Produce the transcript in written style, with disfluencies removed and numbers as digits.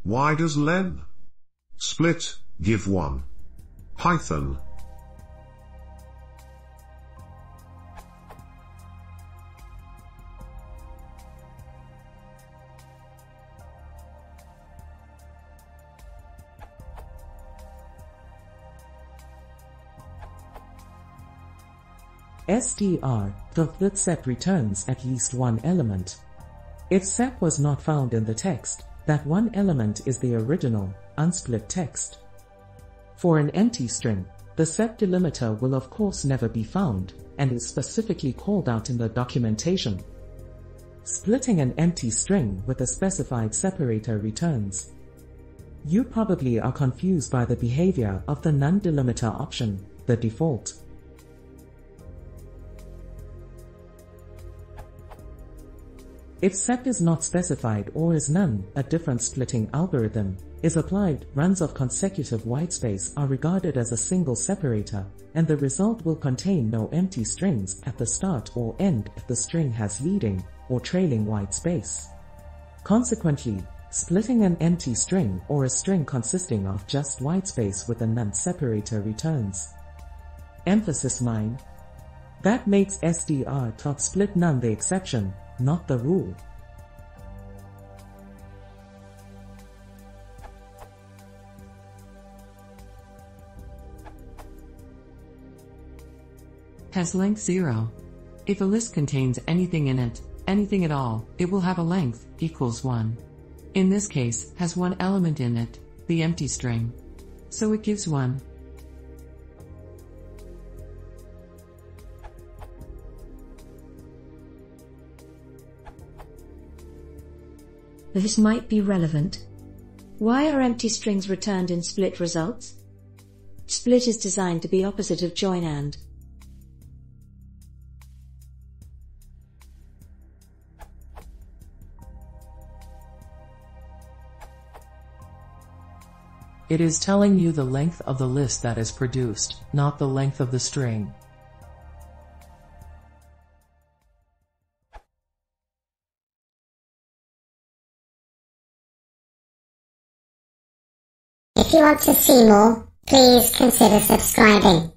Why does len split give 1? Python. STR, the split set returns at least one element. If sep was not found in the text, that one element is the original, unsplit text. For an empty string, the sep delimiter will of course never be found, and is specifically called out in the documentation. Splitting an empty string with a specified separator returns. You probably are confused by the behavior of the none delimiter option, the default. If sep is not specified or is none, a different splitting algorithm is applied. Runs of consecutive whitespace are regarded as a single separator, and the result will contain no empty strings at the start or end if the string has leading or trailing whitespace. Consequently, splitting an empty string or a string consisting of just whitespace with a none separator returns. Emphasis mine. That makes SDR.split none the exception, not the rule. Has length 0. If a list contains anything in it, anything at all, it will have a length equals 1. In this case, has one element in it, the empty string. So it gives 1. This might be relevant. Why are empty strings returned in split results? Split is designed to be opposite of join and. It is telling you the length of the list that is produced, not the length of the string. If you want to see more, please consider subscribing.